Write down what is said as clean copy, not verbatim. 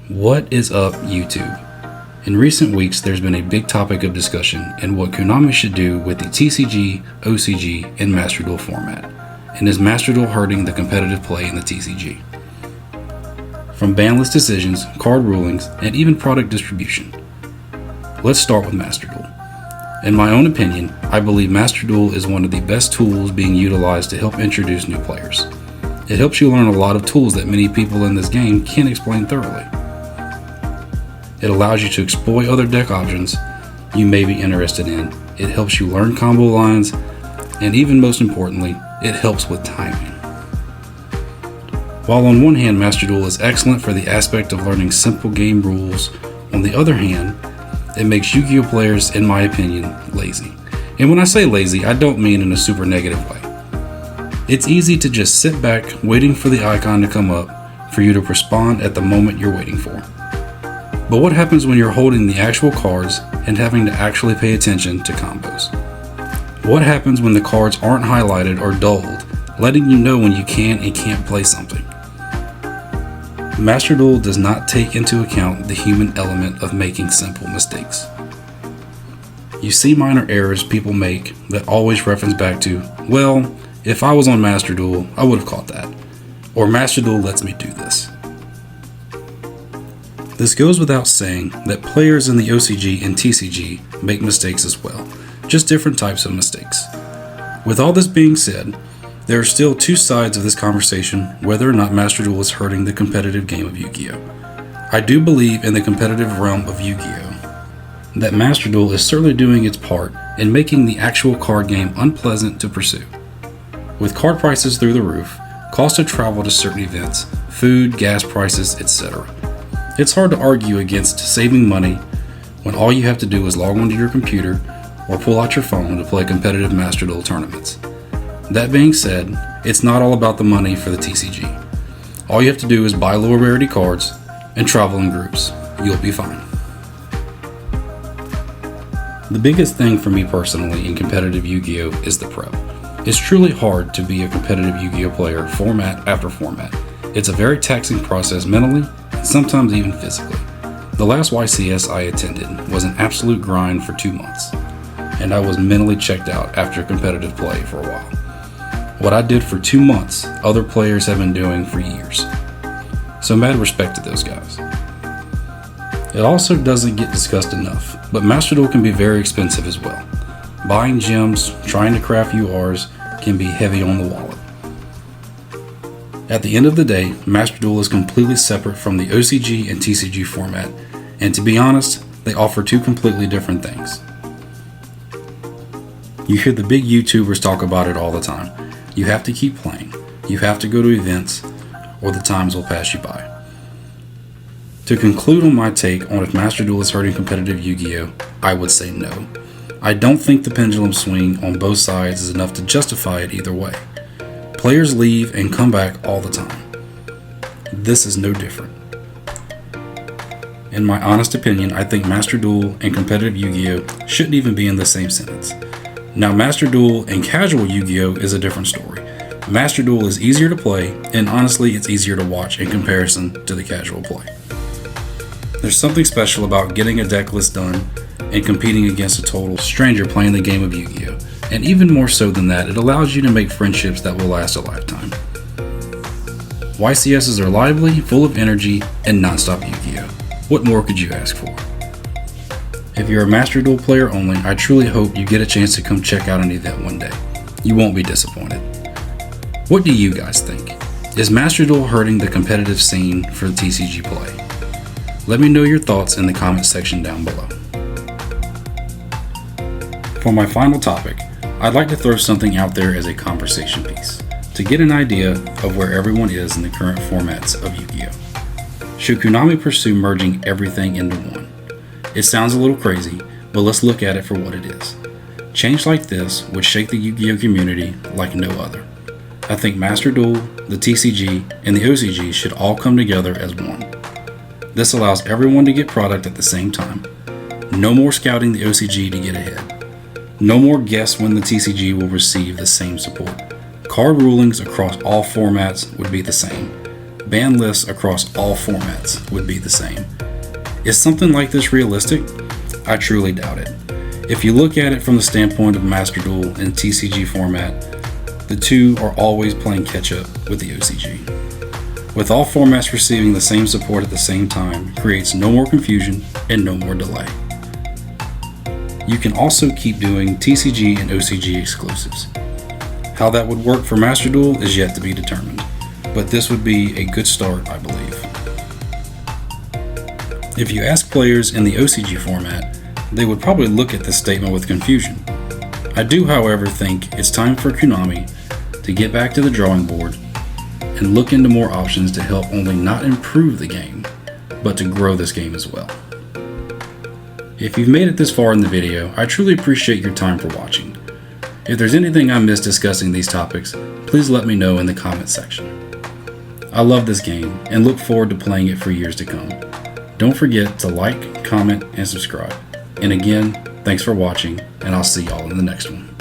What is up, YouTube? In recent weeks, there's been a big topic of discussion in what Konami should do with the TCG, OCG, and Master Duel format, and is Master Duel hurting the competitive play in the TCG? From banlist decisions, card rulings, and even product distribution. Let's start with Master Duel. In my own opinion, I believe Master Duel is one of the best tools being utilized to help introduce new players. It helps you learn a lot of tools that many people in this game can't explain thoroughly. It allows you to exploit other deck options you may be interested in. It helps you learn combo lines, and even most importantly, it helps with timing. While on one hand, Master Duel is excellent for the aspect of learning simple game rules, on the other hand, it makes Yu-Gi-Oh players, in my opinion, lazy. And when I say lazy, I don't mean in a super negative way. It's easy to just sit back waiting for the icon to come up for you to respond at the moment you're waiting for. But what happens when you're holding the actual cards and having to actually pay attention to combos? What happens when the cards aren't highlighted or dulled, letting you know when you can and can't play something? Master Duel does not take into account the human element of making simple mistakes. You see minor errors people make that always reference back to, well, if I was on Master Duel, I would have caught that. Or Master Duel lets me do this. This goes without saying that players in the OCG and TCG make mistakes as well, just different types of mistakes. With all this being said, there are still two sides of this conversation whether or not Master Duel is hurting the competitive game of Yu-Gi-Oh! I do believe in the competitive realm of Yu-Gi-Oh! That Master Duel is certainly doing its part in making the actual card game unpleasant to pursue. With card prices through the roof, cost of travel to certain events, food, gas prices, etc. It's hard to argue against saving money when all you have to do is log onto your computer or pull out your phone to play competitive Master Duel tournaments. That being said, it's not all about the money for the TCG. All you have to do is buy lower rarity cards and travel in groups. You'll be fine. The biggest thing for me personally in competitive Yu-Gi-Oh! Is the prep. It's truly hard to be a competitive Yu-Gi-Oh! Player format after format. It's a very taxing process mentally, and sometimes even physically. The last YCS I attended was an absolute grind for 2 months, and I was mentally checked out after competitive play for a while. What I did for 2 months, other players have been doing for years. So mad respect to those guys. It also doesn't get discussed enough, but Master Duel can be very expensive as well. Buying gems, trying to craft URs can be heavy on the wallet. At the end of the day, Master Duel is completely separate from the OCG and TCG format, and to be honest, they offer two completely different things. You hear the big YouTubers talk about it all the time. You have to keep playing, you have to go to events, or the times will pass you by. To conclude on my take on if Master Duel is hurting competitive Yu-Gi-Oh!, I would say no. I don't think the pendulum swing on both sides is enough to justify it either way. Players leave and come back all the time. This is no different. In my honest opinion, I think Master Duel and competitive Yu-Gi-Oh! Shouldn't even be in the same sentence. Now, Master Duel and casual Yu-Gi-Oh! Is a different story. Master Duel is easier to play, and honestly, it's easier to watch in comparison to the casual play. There's something special about getting a deck list done and competing against a total stranger playing the game of Yu-Gi-Oh! And even more so than that, it allows you to make friendships that will last a lifetime. YCSs are lively, full of energy, and non-stop Yu-Gi-Oh! What more could you ask for? If you're a Master Duel player only, I truly hope you get a chance to come check out an event one day. You won't be disappointed. What do you guys think? Is Master Duel hurting the competitive scene for the TCG play? Let me know your thoughts in the comments section down below. For my final topic, I'd like to throw something out there as a conversation piece, to get an idea of where everyone is in the current formats of Yu-Gi-Oh! Should Konami pursue merging everything into one? It sounds a little crazy, but let's look at it for what it is. Change like this would shake the Yu-Gi-Oh! Community like no other. I think Master Duel, the TCG, and the OCG should all come together as one. This allows everyone to get product at the same time. No more scouting the OCG to get ahead. No more guess when the TCG will receive the same support. Card rulings across all formats would be the same. ban lists across all formats would be the same. Is something like this realistic? I truly doubt it. If you look at it from the standpoint of Master Duel and TCG format, the two are always playing catch up with the OCG. With all formats receiving the same support at the same time creates no more confusion and no more delay. You can also keep doing TCG and OCG exclusives. How that would work for Master Duel is yet to be determined, but this would be a good start, I believe. If you ask players in the OCG format, they would probably look at this statement with confusion. I do, however, think it's time for Konami to get back to the drawing board and look into more options to help only not improve the game, but to grow this game as well. If you've made it this far in the video, I truly appreciate your time for watching. If there's anything I missed discussing these topics, please let me know in the comment section. I love this game and look forward to playing it for years to come. Don't forget to like, comment, and subscribe. And again, thanks for watching, and I'll see y'all in the next one.